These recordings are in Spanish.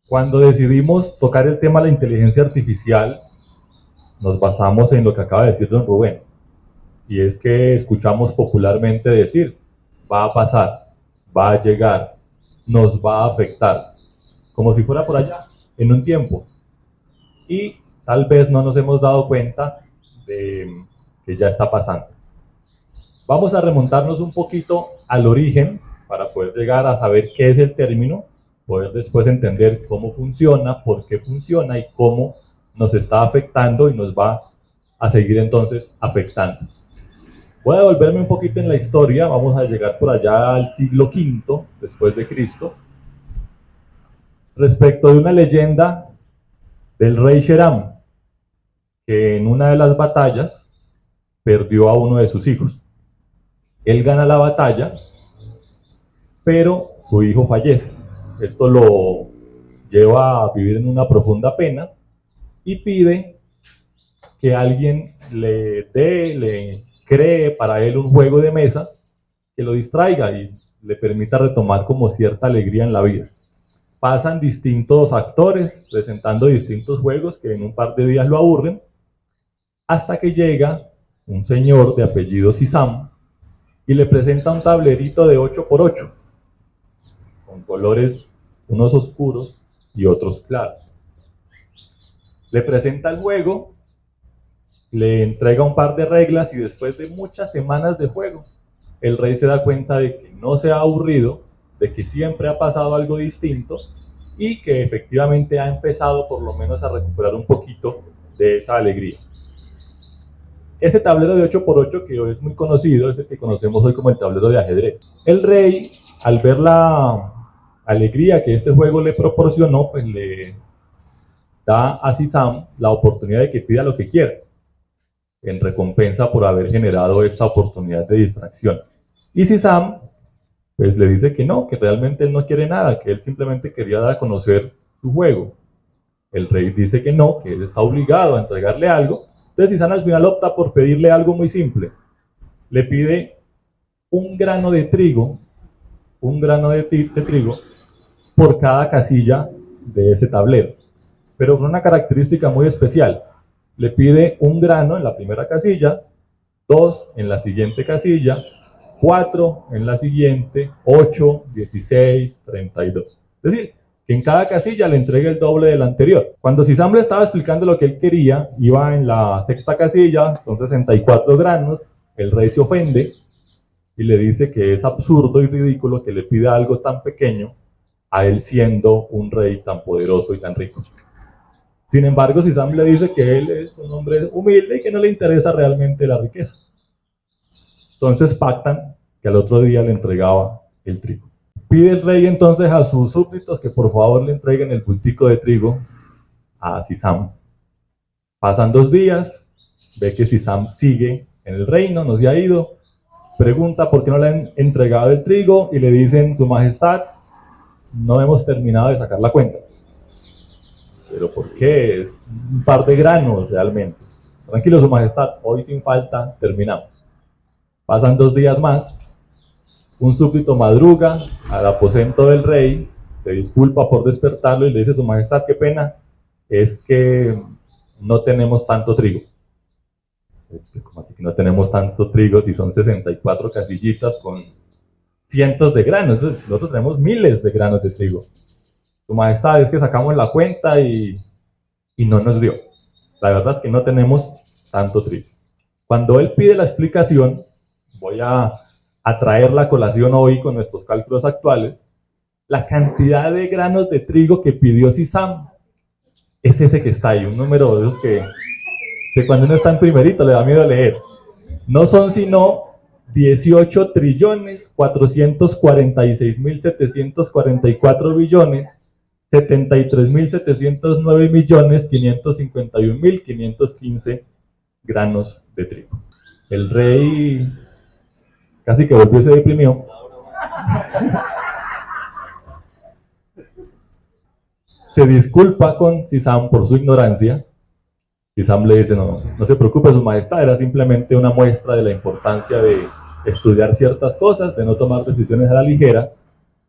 Cuando decidimos tocar el tema de la inteligencia artificial, nos basamos en lo que acaba de decir don Rubén, y es que escuchamos popularmente decir, va a pasar, va a llegar, nos va a afectar, como si fuera por allá, en un tiempo. Y tal vez no nos hemos dado cuenta de que ya está pasando. Vamos a remontarnos un poquito al origen para poder llegar a saber qué es el término, poder después entender cómo funciona, por qué funciona y cómo nos está afectando y nos va a seguir entonces afectando. Voy a devolverme un poquito en la historia, vamos a llegar por allá al siglo V después de Cristo, respecto de una leyenda del rey Sheram, que en una de las batallas perdió a uno de sus hijos. Él gana la batalla, pero su hijo fallece. Esto lo lleva a vivir en una profunda pena y pide que alguien le cree para él un juego de mesa que lo distraiga y le permita retomar como cierta alegría en la vida. Pasan distintos actores presentando distintos juegos que en un par de días lo aburren, hasta que llega un señor de apellido Sisam y le presenta un tablerito de 8x8 con colores unos oscuros y otros claros. Le presenta el juego, le entrega un par de reglas y después de muchas semanas de juego, el rey se da cuenta de que no se ha aburrido, de que siempre ha pasado algo distinto y que efectivamente ha empezado por lo menos a recuperar un poquito de esa alegría. Ese tablero de 8x8 que hoy es muy conocido, es el que conocemos hoy como el tablero de ajedrez. El rey, al ver la alegría que este juego le proporcionó, pues le da a Sisam la oportunidad de que pida lo que quiera, en recompensa por haber generado esta oportunidad de distracción. Y Sisam, pues le dice que no, que realmente él no quiere nada, que él simplemente quería dar a conocer su juego. El rey dice que no, que él está obligado a entregarle algo. Entonces Sisam al final opta por pedirle algo muy simple. Le pide un grano de trigo por cada casilla de ese tablero, pero con una característica muy especial. Le pide un grano en la primera casilla, 2 en la siguiente casilla, 4 en la siguiente, 8, 16, 32. Es decir, que en cada casilla le entregue el doble de la anterior. Cuando Sisam le estaba explicando lo que él quería, iba en la sexta casilla, son 64 granos, el rey se ofende y le dice que es absurdo y ridículo que le pida algo tan pequeño a él siendo un rey tan poderoso y tan rico. Sin embargo, Sisam le dice que él es un hombre humilde y que no le interesa realmente la riqueza. Entonces pactan que al otro día le entregaba el trigo. Pide el rey entonces a sus súbditos que por favor le entreguen el bultico de trigo a Sisam. Pasan 2 días, ve que Sisam sigue en el reino, no se ha ido, pregunta por qué no le han entregado el trigo y le dicen, su majestad, no hemos terminado de sacar la cuenta. ¿Pero por qué? Es un par de granos realmente. Tranquilo, su majestad, hoy sin falta terminamos. Pasan 2 días más, un súbdito madruga al aposento del rey, se disculpa por despertarlo y le dice, su majestad, qué pena, es que no tenemos tanto trigo. ¿Cómo así que no tenemos tanto trigo si son 64 casillitas con cientos de granos? Entonces, nosotros tenemos miles de granos de trigo. Su majestad, es que sacamos la cuenta y no nos dio. La verdad es que no tenemos tanto trigo. Cuando él pide la explicación, voy a traer la colación hoy con nuestros cálculos actuales, la cantidad de granos de trigo que pidió Sisam es ese que está ahí, un número de esos que cuando uno está en primerito le da miedo leer. No son sino 18 trillones 446 mil 744 billones 73.709 millones 551 mil 515 granos de trigo. El rey casi que volvió y se deprimió. Se disculpa con Sisam por su ignorancia. Sisam le dice, no se preocupe, su majestad, era simplemente una muestra de la importancia de estudiar ciertas cosas, de no tomar decisiones a la ligera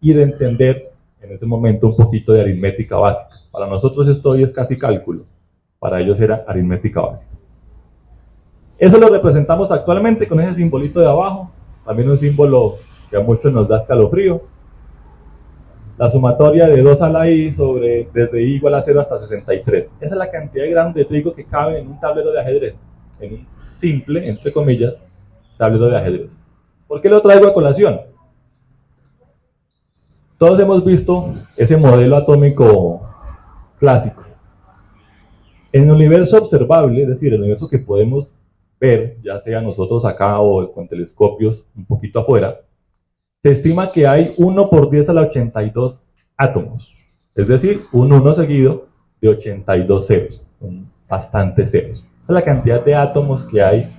y de entender en ese momento un poquito de aritmética básica. Para nosotros esto hoy es casi cálculo, para ellos era aritmética básica. Eso lo representamos actualmente con ese simbolito de abajo, también un símbolo que a muchos nos da escalofrío. La sumatoria de 2 a la i sobre desde i igual a 0 hasta 63. Esa es la cantidad de gramos de trigo que cabe en un tablero de ajedrez, en un simple, entre comillas, tablero de ajedrez. ¿Por qué lo traigo a colación? Todos hemos visto ese modelo atómico clásico. En el universo observable, es decir, el universo que podemos ver, ya sea nosotros acá o con telescopios un poquito afuera, se estima que hay 1 por 10 a la 82 átomos, es decir, un 1 seguido de 82 ceros, bastantes ceros. Esa es la cantidad de átomos que hay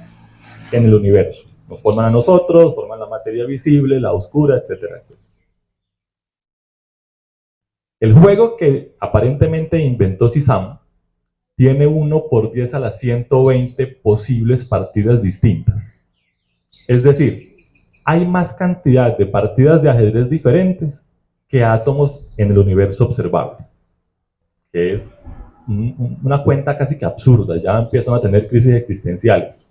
en el universo. Nos forman a nosotros, forman la materia visible, la oscura, etcétera, etcétera. El juego que aparentemente inventó Sisam tiene 1 por 10 a las 120 posibles partidas distintas. Es decir, hay más cantidad de partidas de ajedrez diferentes que átomos en el universo observable, que es una cuenta casi que absurda, ya empiezan a tener crisis existenciales.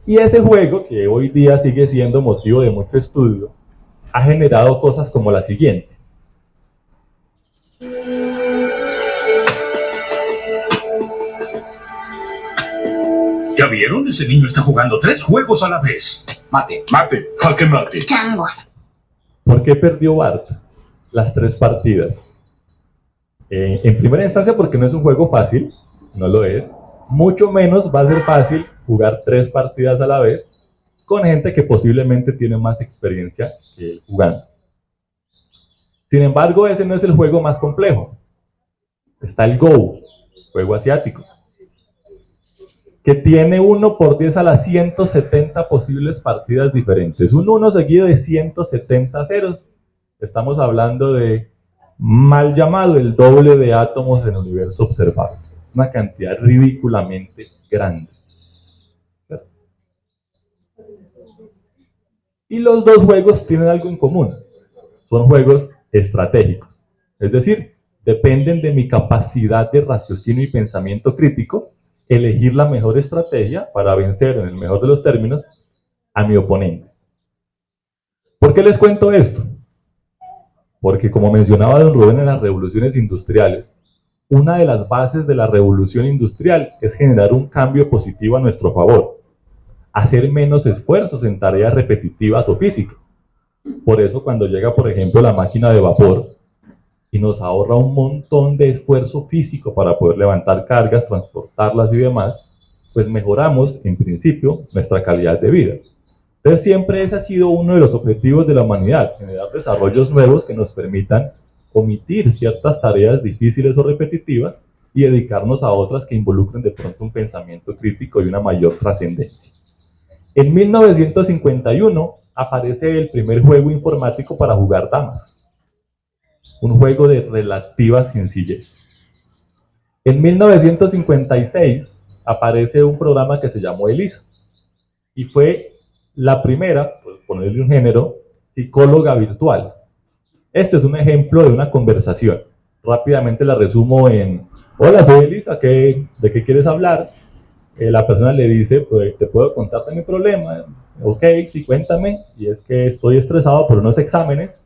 Y ese juego, que hoy día sigue siendo motivo de mucho estudio, ha generado cosas como la siguiente. ¿Ya vieron? Ese niño está jugando 3 juegos a la vez. Mate. Mate. Jaque mate. Changos. ¿Por qué perdió Bart las 3 partidas? En primera instancia porque no es un juego fácil, no lo es. Mucho menos va a ser fácil jugar 3 partidas a la vez con gente que posiblemente tiene más experiencia que él jugando. Sin embargo, ese no es el juego más complejo. Está el Go, juego asiático, que tiene 1 por 10 a las 170 posibles partidas diferentes. Un 1 seguido de 170 ceros. Estamos hablando de, mal llamado, el doble de átomos en el universo observable. Una cantidad ridículamente grande. Y los dos juegos tienen algo en común. Son juegos estratégicos. Es decir, dependen de mi capacidad de raciocinio y pensamiento crítico, elegir la mejor estrategia para vencer, en el mejor de los términos, a mi oponente. ¿Por qué les cuento esto? Porque, como mencionaba don Rubén en las revoluciones industriales, una de las bases de la revolución industrial es generar un cambio positivo a nuestro favor, hacer menos esfuerzos en tareas repetitivas o físicas. Por eso, cuando llega, por ejemplo, la máquina de vapor y nos ahorra un montón de esfuerzo físico para poder levantar cargas, transportarlas y demás, pues mejoramos, en principio, nuestra calidad de vida. Entonces, siempre ese ha sido uno de los objetivos de la humanidad, generar desarrollos nuevos que nos permitan omitir ciertas tareas difíciles o repetitivas y dedicarnos a otras que involucren de pronto un pensamiento crítico y una mayor trascendencia. En 1951 aparece el primer juego informático para jugar damas. Un juego de relativa sencillez. En 1956 aparece un programa que se llamó ELISA y fue la primera, por ponerle un género, psicóloga virtual. Este es un ejemplo de una conversación. Rápidamente la resumo en: hola, soy Elisa, ¿de qué quieres hablar? La persona le dice: pues, ¿te puedo contarte mi problema? Ok, sí, cuéntame. Y es que estoy estresado por unos exámenes.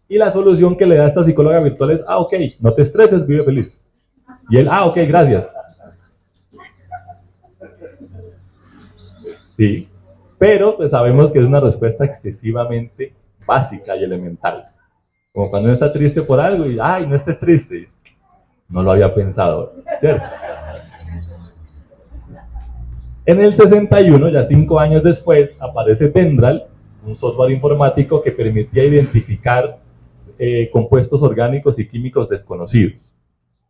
Y la solución que le da esta psicóloga virtual es: ok, no te estreses, vive feliz. Y él: ok, gracias. Sí, pero pues sabemos que es una respuesta excesivamente básica y elemental. Como cuando uno está triste por algo y: ay, no estés triste. No lo había pensado, ¿cierto? En el 61, ya 5 años después, aparece Dendral, un software informático que permitía identificar compuestos orgánicos y químicos desconocidos.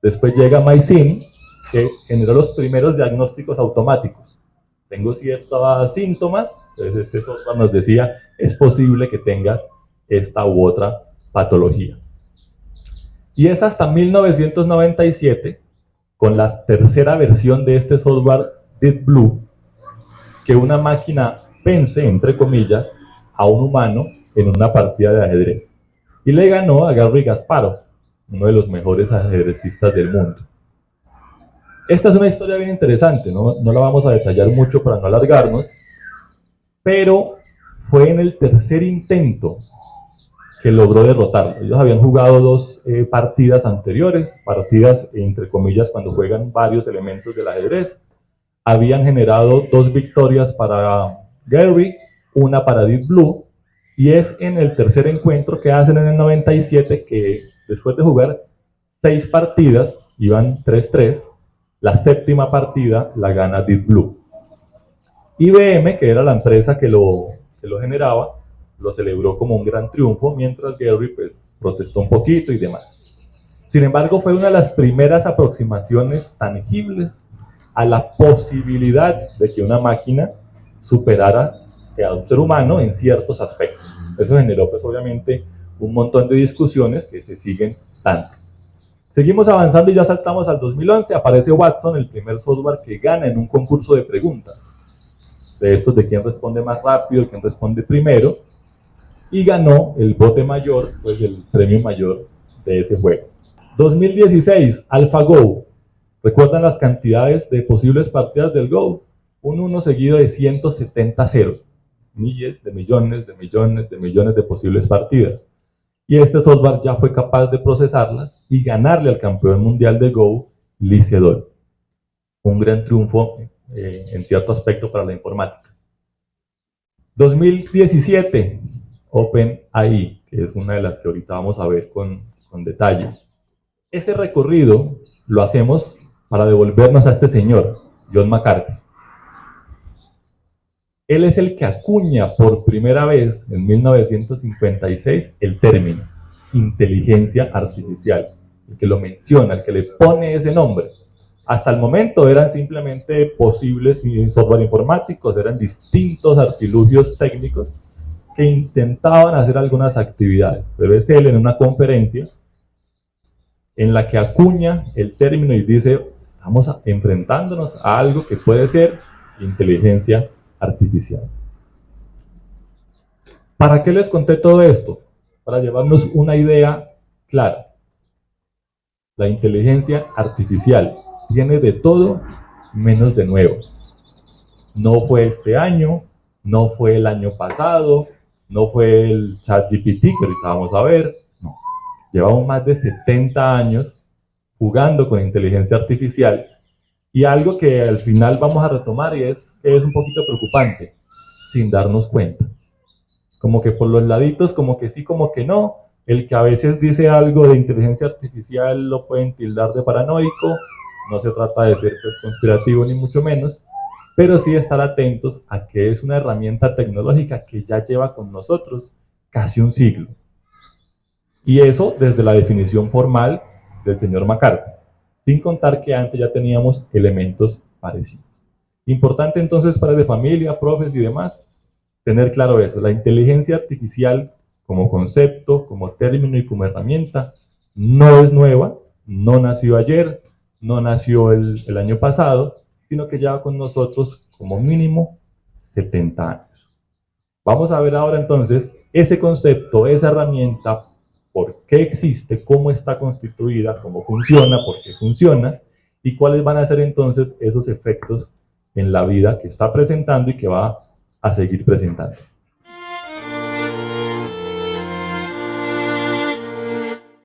Después llega MySyn, que generó los primeros diagnósticos automáticos. Tengo ciertos síntomas, entonces este software nos decía: es posible que tengas esta u otra patología. Y es hasta 1997, con la tercera versión de este software, Deep Blue, que una máquina vence, entre comillas, a un humano en una partida de ajedrez. y le ganó a Garry Kasparov, uno de los mejores ajedrecistas del mundo. Esta es una historia bien interesante, no la vamos a detallar mucho para no alargarnos, pero fue en el tercer intento que logró derrotarlo. Ellos habían jugado dos partidas anteriores, partidas entre comillas cuando juegan varios elementos del ajedrez. Habían generado 2 victorias para Garry, una para Deep Blue, y es en el tercer encuentro que hacen en el 97 que después de jugar 6 partidas, iban 3-3, la séptima partida la gana Deep Blue. IBM, que era la empresa que lo generaba, lo celebró como un gran triunfo, mientras Garry pues protestó un poquito y demás. Sin embargo, fue una de las primeras aproximaciones tangibles a la posibilidad de que una máquina superara a un ser humano en ciertos aspectos. Eso generó pues obviamente un montón de discusiones que se siguen dando. Seguimos avanzando y ya saltamos al 2011, aparece Watson, el primer software que gana en un concurso de preguntas, de estos de quién responde más rápido, quién responde primero, y ganó el bote mayor, pues el premio mayor de ese juego. 2016, AlphaGo. ¿Recuerdan las cantidades de posibles partidas del Go? Un 1 seguido de 170 ceros. Miles de millones, de millones, de millones de posibles partidas. Y este software ya fue capaz de procesarlas y ganarle al campeón mundial de Go, Lee Sedol. Un gran triunfo en cierto aspecto para la informática. 2017, OpenAI, que es una de las que ahorita vamos a ver con detalle. Ese recorrido lo hacemos para devolvernos a este señor, John McCarthy. Él es el que acuña por primera vez en 1956 el término inteligencia artificial, el que lo menciona, el que le pone ese nombre. Hasta el momento eran simplemente posibles software informáticos, eran distintos artilugios técnicos que intentaban hacer algunas actividades. Pero es él en una conferencia en la que acuña el término y dice, estamos enfrentándonos a algo que puede ser inteligencia artificial. ¿Para qué les conté todo esto? Para llevarnos una idea clara. La inteligencia artificial tiene de todo menos de nuevo. No fue este año, no fue el año pasado, no fue el ChatGPT que ahorita vamos a ver, no. Llevamos más de 70 años jugando con inteligencia artificial y algo que al final vamos a retomar y es un poquito preocupante, sin darnos cuenta. Como que por los laditos, como que sí, como que no. El que a veces dice algo de inteligencia artificial lo pueden tildar de paranoico, no se trata de ser conspirativo ni mucho menos, pero sí estar atentos a que es una herramienta tecnológica que ya lleva con nosotros casi un siglo. Y eso desde la definición formal del señor McCarthy, sin contar que antes ya teníamos elementos parecidos. Importante entonces para de familia, profes y demás, tener claro eso, la inteligencia artificial como concepto, como término y como herramienta, no es nueva, no nació ayer, no nació el año pasado, sino que lleva con nosotros como mínimo 70 años. Vamos a ver ahora entonces ese concepto, esa herramienta, por qué existe, cómo está constituida, cómo funciona, por qué funciona, y cuáles van a ser entonces esos efectos en la vida que está presentando y que va a seguir presentando.